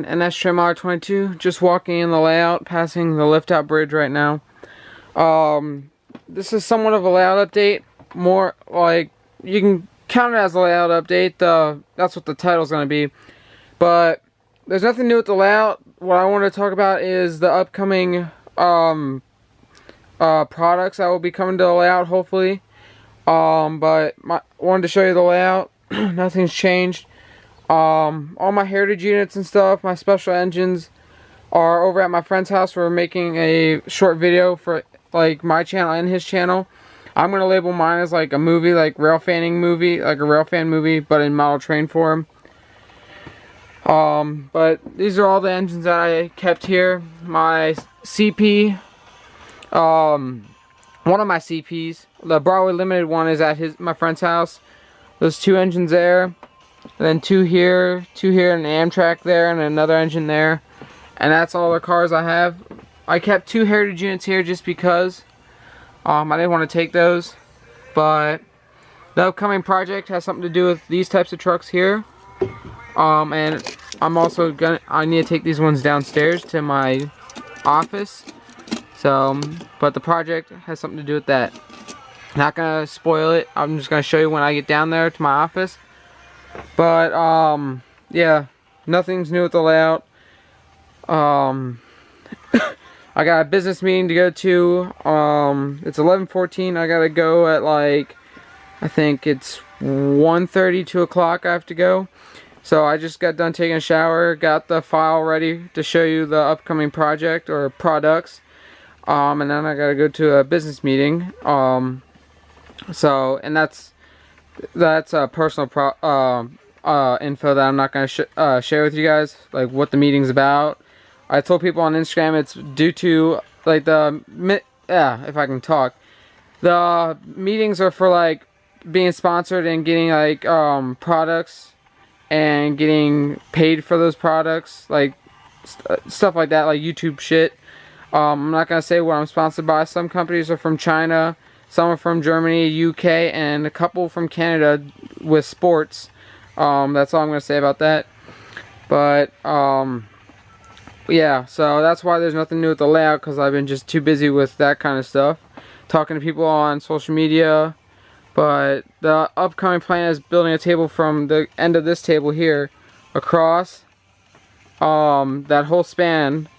NS Trim R22, just walking in the layout, passing the lift out bridge right now. This is somewhat of a layout update, more like, you can count it as a layout update, that's what the title's going to be, but there's nothing new with the layout. What I want to talk about is the upcoming products that will be coming to the layout, hopefully. But wanted to show you the layout. Nothing's changed. All my heritage units and stuff, my special engines, are over at my friend's house. We're making a short video for like my channel and his channel. I'm gonna label mine as like a movie, like railfanning movie, like a railfan movie, but in model train form. But these are all the engines that I kept here. My CP, one of my CPs, the Broadway Limited one, is at my friend's house. There's 2 engines there, and then 2 here, and an Amtrak there, and another engine there. And that's all the cars I have. I kept 2 heritage units here just because I didn't want to take those. But the upcoming project has something to do with these types of trucks here. And I'm also I need to take these ones downstairs to my office. So, but the project has something to do with that. Not gonna spoil it. I'm just gonna show you when I get down there to my office. But yeah, nothing's new with the layout. I got a business meeting to go to. It's 11:14. I gotta go at like, I think it's 1:30, 2 o'clock. I have to go. So I just got done taking a shower, got the file ready to show you the upcoming project or products. And then I gotta go to a business meeting. So, and that's a personal info that I'm not gonna share with you guys, like what the meeting's about. I told people on Instagram it's due to like if I can talk. The meetings are for like being sponsored and getting like products and getting paid for those products, like stuff like that, like YouTube shit. I'm not gonna say what I'm sponsored by. Some companies are from China, some are from Germany, UK, and a couple from Canada with sports. That's all I'm gonna say about that. But yeah, so that's why there's nothing new with the layout, because I've been just too busy with that kind of stuff, talking to people on social media. But the upcoming plan is building a table from the end of this table here across that whole span,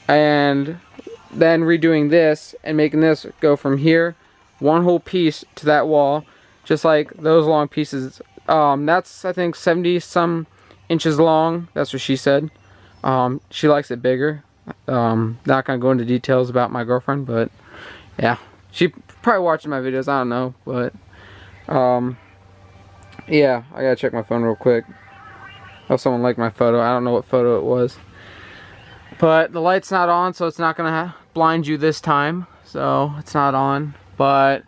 and then redoing this and making this go from here, one whole piece, to that wall, just like those long pieces. That's, I think, 70 some inches long. That's what she said. She likes it bigger. Not gonna go into details about my girlfriend, but yeah, she probably watching my videos, I don't know. But yeah, I gotta check my phone real quick. Oh, someone liked my photo. I don't know what photo it was, but the light's not on, so it's not gonna blind you this time, so it's not on. But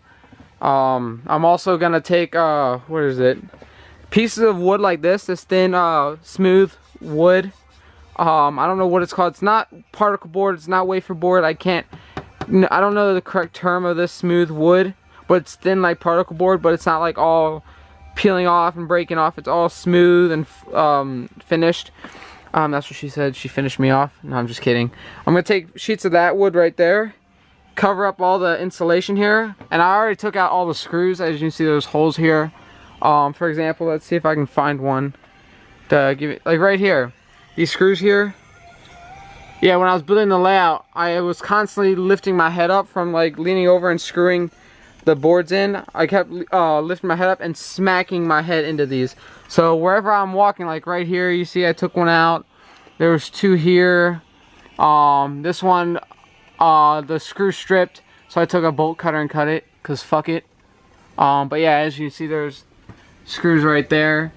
I'm also gonna take what is it, pieces of wood like this thin smooth wood. I don't know what it's called. It's not particle board, it's not wafer board. I don't know the correct term of this smooth wood, but it's thin like particle board, but it's not like all peeling off and breaking off. It's all smooth and finished. That's what she said. She finished me off. No, I'm just kidding. I'm gonna take sheets of that wood right there, cover up all the insulation here, and I already took out all the screws. As you can see, there's holes here. For example, let's see if I can find one to give it, like right here. These screws here. Yeah, when I was building the layout, I was constantly lifting my head up from like leaning over and screwing the boards in. I kept lifting my head up and smacking my head into these. So wherever I'm walking, like right here, you see I took one out. There was 2 here. This one, the screw stripped, so I took a bolt cutter and cut it, cause fuck it. But yeah, as you can see, there's screws right there.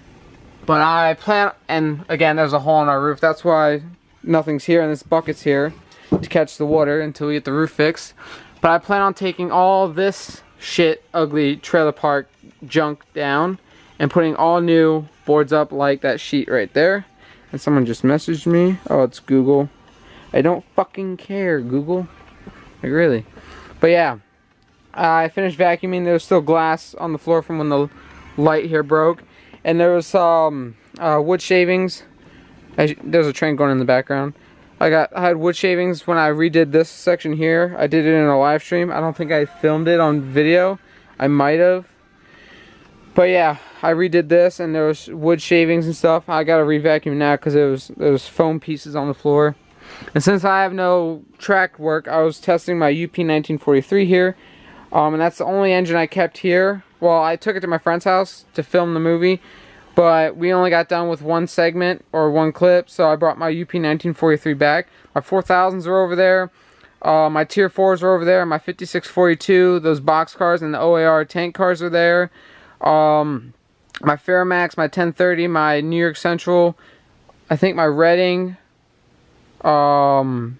But I plan, and again, there's a hole in our roof. That's why nothing's here, and this bucket's here to catch the water until we get the roof fixed. But I plan on taking all this shit, ugly trailer park junk down and putting all new boards up like that sheet right there. And someone just messaged me. Oh, it's Google. I don't fucking care, Google. Like, really. But yeah, I finished vacuuming. There was still glass on the floor from when the light here broke. And there was some wood shavings There's a train going in the background. I had wood shavings when I redid this section here. I did it in a live stream. I don't think I filmed it on video. I might have. But yeah, I redid this and there was wood shavings and stuff. I gotta re-vacuum now because there was foam pieces on the floor. And since I have no track work, I was testing my UP1943 here. And that's the only engine I kept here. Well, I took it to my friend's house to film the movie. But we only got done with one segment or one clip, so I brought my UP1943 back. My 4000s are over there. My Tier 4s are over there. My 5642, those box cars, and the OAR tank cars are there. My Fairmax, my 1030, my New York Central, I think my Reading, my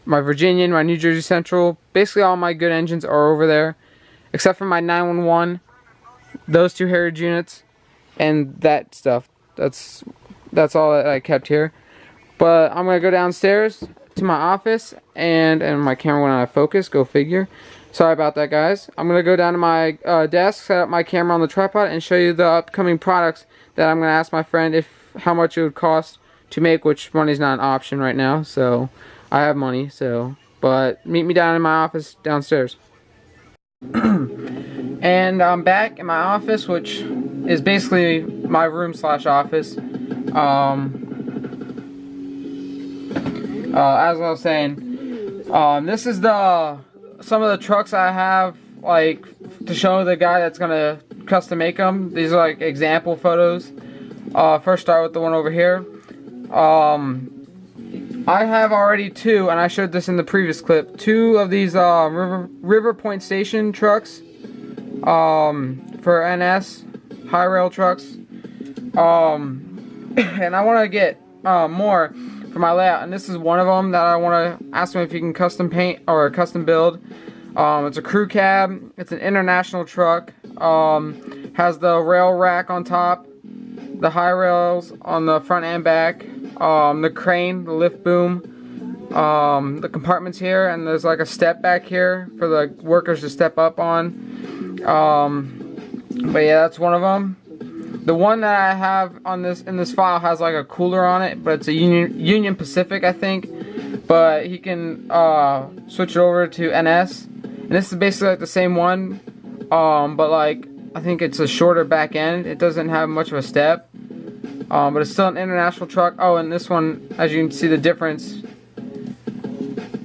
Virginian, my New Jersey Central. Basically all my good engines are over there, except for my 911, those two Heritage units. And that stuff. That's all that I kept here. But I'm gonna go downstairs to my office, and my camera went out of focus. Go figure. Sorry about that, guys. I'm gonna go down to my desk, set up my camera on the tripod, and show you the upcoming products that I'm gonna ask my friend how much it would cost to make. Which money's not an option right now, so I have money. So, but meet me down in my office downstairs. And I'm back in my office, which is basically my room / office. As I was saying, this is some of the trucks I have, like, to show the guy that's gonna custom make them. These are like example photos. First start with the one over here. I have already two, and I showed this in the previous clip, two of these River Point Station trucks for NS high rail trucks. And I want to get more for my layout, and this is one of them that I want to ask him if he can custom paint or custom build. It's a crew cab. It's an international truck. Has the rail rack on top, the high rails on the front and back. The crane, the lift boom, the compartments here, and there's like a step back here for the workers to step up on. But yeah, that's one of them. The one that I have on in this file has like a cooler on it, but it's a Union Pacific, I think. But he can switch it over to NS, and this is basically like the same one, but like I think it's a shorter back end. It doesn't have much of a step. But it's still an international truck. Oh, and this one, as you can see the difference,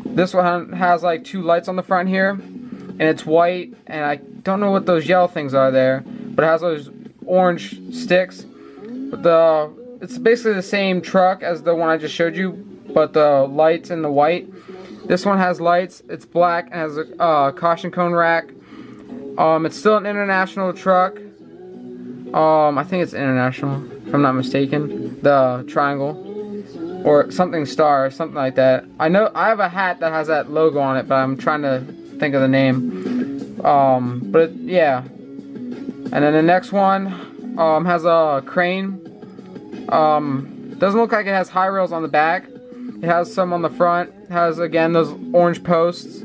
this one has like two lights on the front here, and it's white, and I don't know what those yellow things are there, but it has those orange sticks. But it's basically the same truck as the one I just showed you, but the lights in the white. This one has lights, it's black, and has a caution cone rack. It's still an international truck. I think it's international, if I'm not mistaken. The triangle. Or something star, something like that. I know I have a hat that has that logo on it, but I'm trying to think of the name. But yeah. And then the next one has a crane. Doesn't look like it has high rails on the back. It has some on the front. It has, again, those orange posts.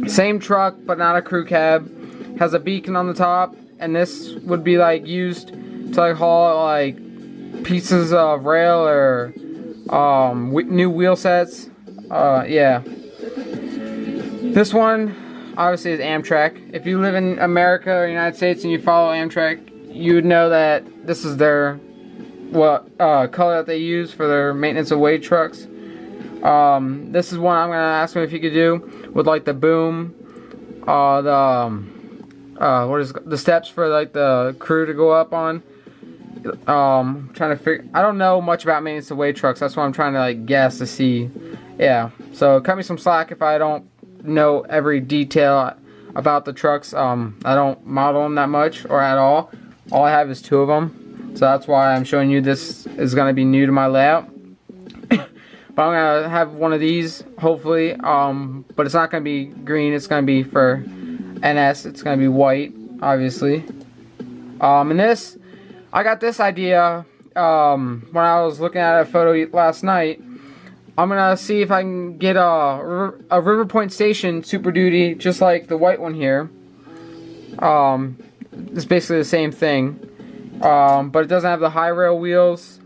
Same truck, but not a crew cab. Has a beacon on the top. And this would be like used to like haul like pieces of rail or new wheel sets. Yeah. This one obviously is Amtrak. If you live in America or United States and you follow Amtrak, you would know that this is their color that they use for their maintenance of weight trucks. This is one I'm gonna ask him if he could do with like the boom, what is the steps for like the crew to go up on. Trying to figure. I don't know much about maintenance of weight trucks. That's why I'm trying to like guess to see. Yeah. So cut me some slack if I don't know every detail about the trucks. I don't model them that much or at all. All I have is two of them. So that's why I'm showing you this is gonna be new to my layout. But I'm gonna have one of these hopefully. But it's not gonna be green. It's gonna be for NS. It's gonna be white, obviously. And this, I got this idea when I was looking at a photo last night. I'm gonna see if I can get a River Point Station Super Duty, just like the white one here. It's basically the same thing, but it doesn't have the high rail wheels.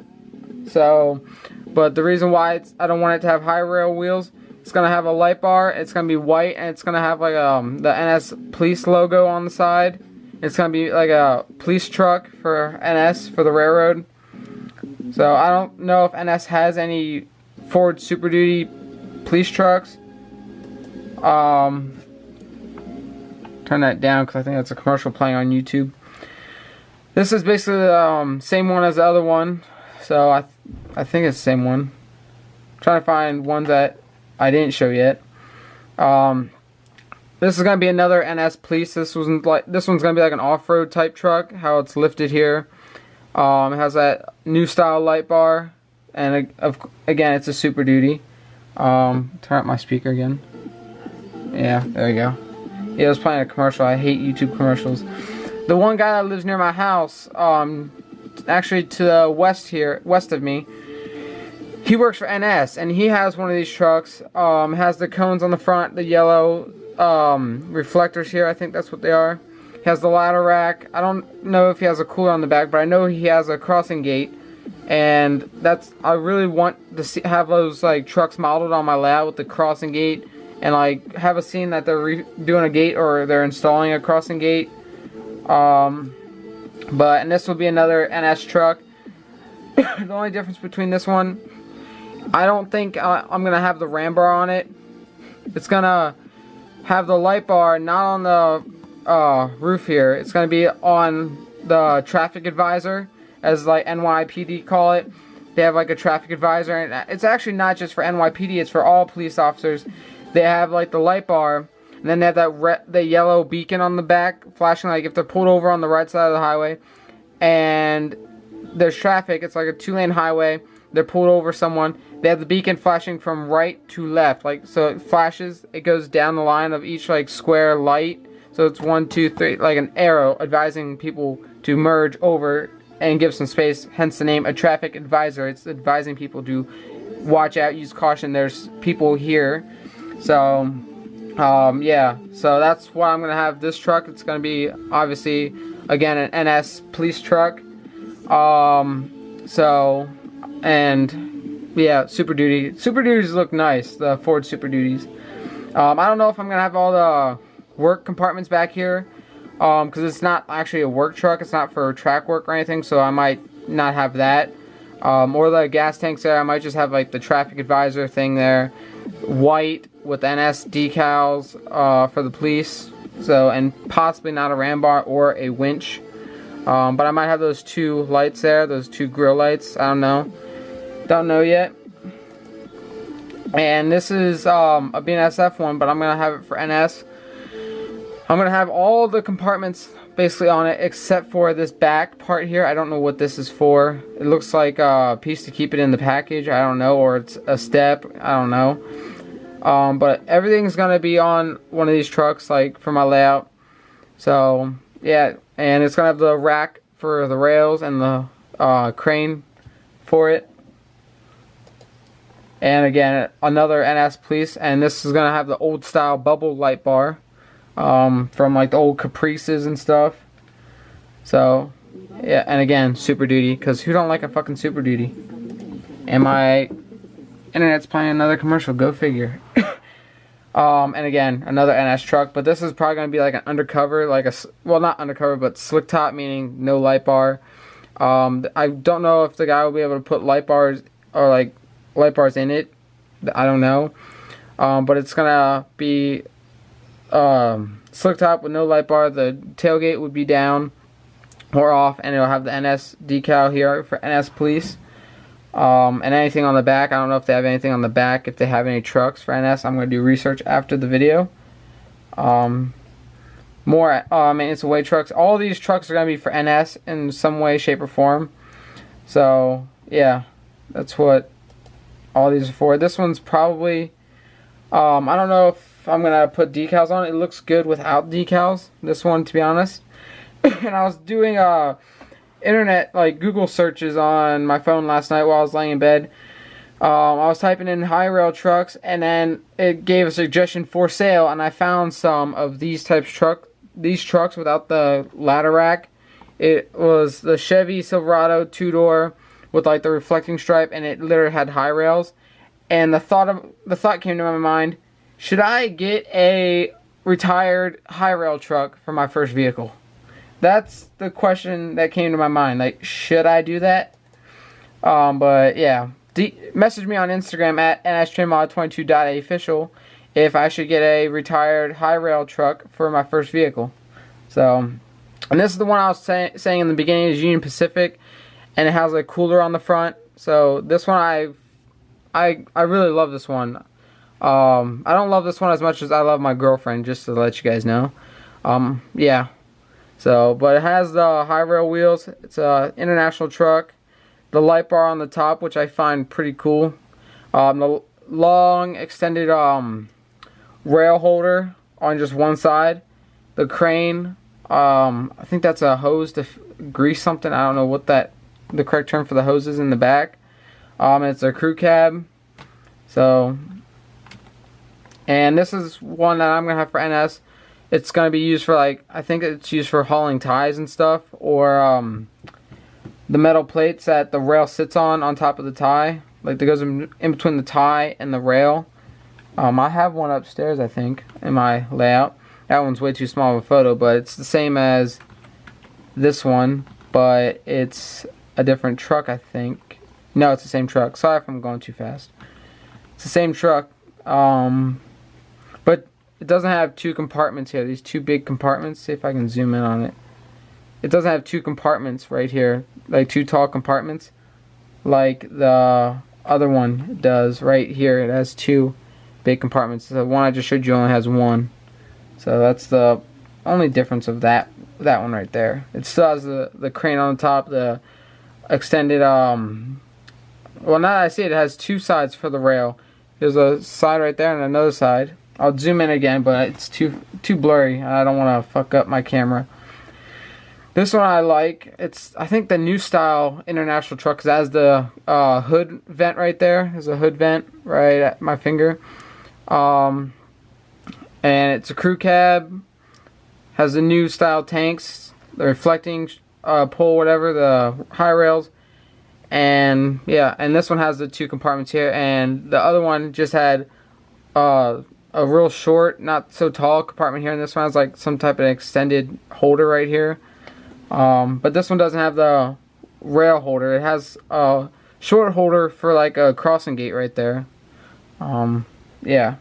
So, but the reason why I don't want it to have high rail wheels, it's gonna have a light bar. It's gonna be white, and it's gonna have like the NS police logo on the side. It's gonna be like a police truck for NS for the railroad. So I don't know if NS has any Ford Super Duty police trucks. Turn that down because I think that's a commercial playing on YouTube. This is basically the same one as the other one, so I think it's the same one. I'm trying to find ones that I didn't show yet. This is gonna be another NS Police. This one's gonna be like an off-road type truck. How it's lifted here. It has that new style light bar, and again, it's a Super Duty. Turn up my speaker again. Yeah, there you go. Yeah, I was playing a commercial. I hate YouTube commercials. The one guy that lives near my house, actually to the west of me, he works for NS, and he has one of these trucks. Has the cones on the front, the yellow reflectors here. I think that's what they are. He has the ladder rack. I don't know if he has a cooler on the back, but I know he has a crossing gate. And I really want to have those like trucks modeled on my layout with the crossing gate, and like have a scene that they're doing a gate or they're installing a crossing gate. And this will be another NS truck. The only difference between this one, I don't think I'm gonna have the ram bar on it. It's gonna have the light bar not on the roof here. It's gonna be on the traffic advisor, as like NYPD call it. They have like a traffic advisor, and it's actually not just for NYPD, it's for all police officers. They have like the light bar, and then they have that the yellow beacon on the back, flashing like if they're pulled over on the right side of the highway, and there's traffic. It's like a 2-lane highway. They're pulled over someone. They have the beacon flashing from right to left, like so it flashes. It goes down the line of each like square light. So it's 1, 2, 3, like an arrow advising people to merge over and give some space. Hence the name, a traffic advisor. It's advising people to watch out, use caution. There's people here. So yeah, so that's why I'm gonna have this truck. It's gonna be obviously again an NS police truck. So, and yeah, Super Duty. Super Duties look nice, the Ford Super Duties. I don't know if I'm gonna have all the work compartments back here, because it's not actually a work truck. It's not for track work or anything, so I might not have that. Or the gas tanks there. I might just have like the traffic advisor thing there, white with NS decals for the police. So, and possibly not a ram bar or a winch. But I might have those two lights there, those two grill lights. I don't know yet. And this is a BNSF one, but I'm gonna have it for NS. I'm gonna have all the compartments basically on it except for this back part here. I don't know what this is for. It looks like a piece to keep it in the package. I don't know, or it's a step. I don't know. But everything's gonna be on one of these trucks, like for my layout. So yeah, and it's gonna have the rack for the rails and the crane for it. And again, another NS Police, and this is gonna have the old style bubble light bar from like the old Caprices and stuff. So yeah, and again, Super Duty, because who don't like a fucking Super Duty? And my internet's playing another commercial, go figure. And again, another NS truck, but this is probably going to be like an undercover, like a, well, not undercover, but slick top, meaning no light bar. I don't know if the guy will be able to put light bars, or like light bars in it. I don't know. But it's going to be slick top with no light bar. The tailgate would be down or off, and it'll have the NS decal here for NS Police. And anything on the back, I don't know if they have anything on the back, if they have any trucks for NS. I'm going to do research after the video. More maintenance away trucks. All these trucks are going to be for NS in some way, shape, or form. So, yeah, that's what all these are for. This one's probably, I don't know if I'm going to put decals on it. It looks good without decals, this one, to be honest. And I was doing internet, like Google searches on my phone last night while I was laying in bed. I was typing in high rail trucks, and then it gave a suggestion for sale, and I found some of these trucks without the ladder rack. It was the Chevy Silverado 2-door with like the reflecting stripe, and it literally had high rails. And the thought came to my mind: should I get a retired high rail truck for my first vehicle? That's the question that came to my mind. Like, should I do that? But yeah, message me on Instagram at nstrainmod22.official if I should get a retired high rail truck for my first vehicle. So, and this is the one I was saying in the beginning, is Union Pacific, and it has a cooler on the front. So this one I really love this one. I don't love this one as much as I love my girlfriend, just to let you guys know. Yeah. So, but it has the high rail wheels. It's a international truck. The light bar on the top, which I find pretty cool. The long extended rail holder on just one side. The crane. I think that's a hose to grease something. I don't know what the correct term for the hose is in the back. It's a crew cab. So, and this is one that I'm gonna have for NS. It's gonna be used for, like, I think it's used for hauling ties and stuff, or the metal plates that the rail sits on top of the tie, like that goes in between the tie and the rail. I have one upstairs, I think, in my layout. That one's way too small of a photo, but it's the same as this one, but it's a different truck, I think. No, it's the same truck. Sorry if I'm going too fast. It's the same truck, but it doesn't have two compartments here. These two big compartments. See if I can zoom in on it. It doesn't have two compartments right here, like two tall compartments, like the other one does right here. It has two big compartments. The one I just showed you only has one. So that's the only difference of that one right there. It still has the crane on the top, the extended, well, now that I see it, it has two sides for the rail. There's a side right there and another side. I'll zoom in again, but it's too blurry. I don't want to fuck up my camera. This one I like. It's, I think, the new style international truck, 'cause it has the hood vent right there. There's a hood vent right at my finger. And it's a crew cab. Has the new style tanks, the reflecting pole, whatever, the high rails. And yeah, and this one has the two compartments here, and the other one just had a real short, not so tall compartment here, and this one has like some type of extended holder right here. But this one doesn't have the rail holder. It has a short holder for like a crossing gate right there. Yeah.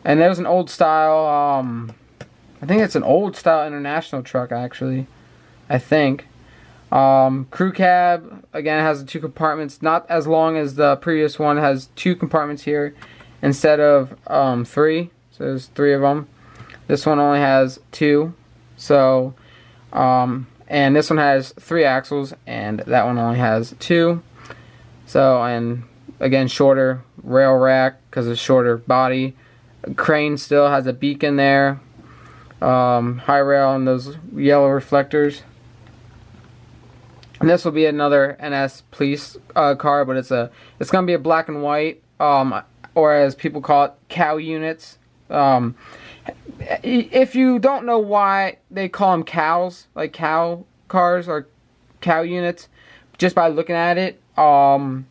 And there's an old style, I think it's an old style international truck, actually. I think. Crew cab, again, it has the two compartments, not as long as the previous one. It has two compartments here instead of three. So there's three of them. This one only has two. So, and this one has 3 axles, and that one only has 2. So, and again, shorter rail rack because it's shorter body. Crane still has a beacon there. High rail and those yellow reflectors. And this will be another NS police car, but it's gonna be a black and white, or as people call it, cow units. If you don't know why they call them cows, like cow cars or cow units, just by looking at it, not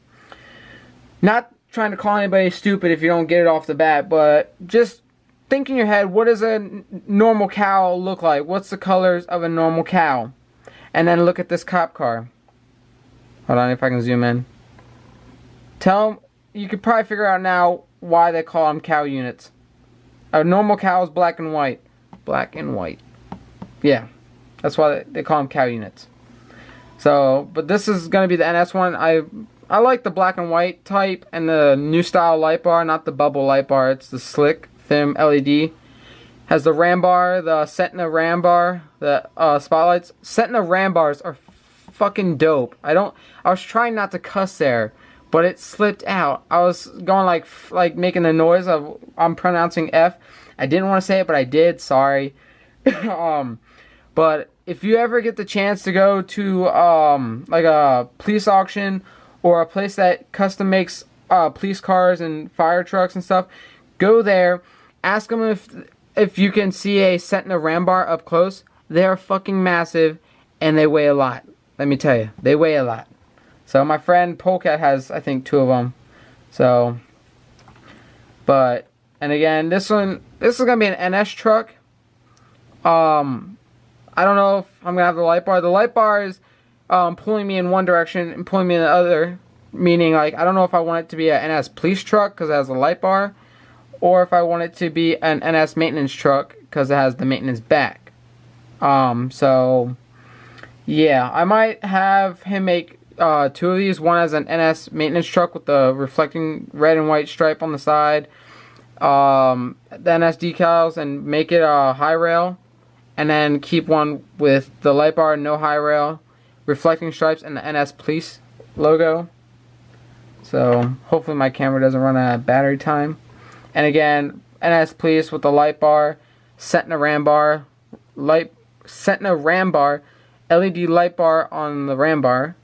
trying to call anybody stupid if you don't get it off the bat, but just think in your head, what does a normal cow look like? What's the colors of a normal cow? And then look at this cop car. Hold on, if I can zoom in. You could probably figure out now why they call them cow units. A normal cow is black and white. Black and white. Yeah, that's why they call them cow units. So, but this is going to be the NS one. I like the black and white type and the new style light bar, not the bubble light bar. It's the slick, thin LED. Has the ram bar, the Sentina ram bar, the spotlights. Sentina ram bars are fucking dope. I was trying not to cuss there, but it slipped out. I was going like making the noise of I'm pronouncing F. I didn't want to say it, but I did. Sorry. But if you ever get the chance to go to like a police auction or a place that custom makes police cars and fire trucks and stuff, go there. Ask them if you can see a Sentina ram bar up close. They are fucking massive and they weigh a lot. Let me tell you, they weigh a lot. So my friend Polecat has, I think, 2 of them. So, but, and again, this is gonna be an NS truck. I don't know if I'm gonna have the light bar. The light bar is pulling me in one direction and pulling me in the other. Meaning, like, I don't know if I want it to be an NS police truck because it has a light bar, or if I want it to be an NS maintenance truck because it has the maintenance back. So, yeah, I might have him make 2 of these. One as an NS maintenance truck with the reflecting red and white stripe on the side, the NS decals, and make it a high rail, and then keep one with the light bar, no high rail, reflecting stripes, and the NS police logo. So hopefully my camera doesn't run out of battery time. And again, NS police with the light bar, Sentinel ram bar, LED light bar on the ram bar,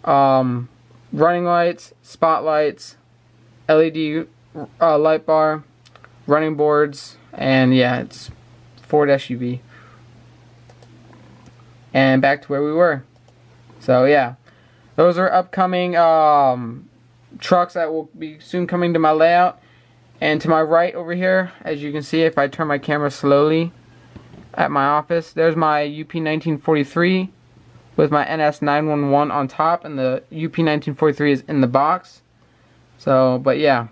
running lights, spotlights, LED light bar, running boards, and yeah, it's Ford SUV. And back to where we were. So yeah, those are upcoming trucks that will be soon coming to my layout. And to my right over here, as you can see if I turn my camera slowly at my office, there's my UP 1943 with my NS 911 on top, and the UP 1943 is in the box. So, but yeah,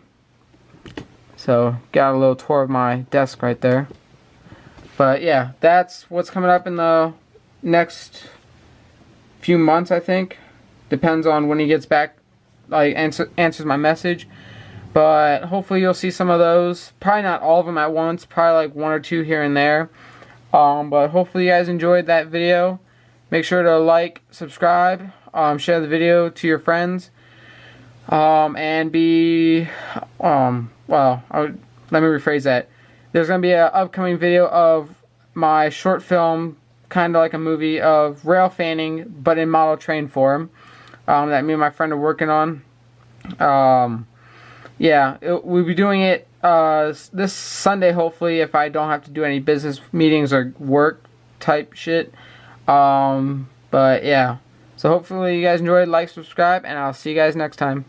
so got a little tour of my desk right there. But yeah, that's what's coming up in the next few months, I think. Depends on when he gets back, like answers my message. But hopefully you'll see some of those. Probably not all of them at once. Probably like 1 or 2 here and there. But hopefully you guys enjoyed that video. Make sure to like, subscribe, share the video to your friends. And be, let me rephrase that. There's going to be an upcoming video of my short film, kind of like a movie, of rail fanning, but in model train form, that me and my friend are working on. Yeah, we'll be doing it this Sunday, hopefully, if I don't have to do any business meetings or work type shit. But yeah, so hopefully you guys enjoyed. Like, subscribe, and I'll see you guys next time.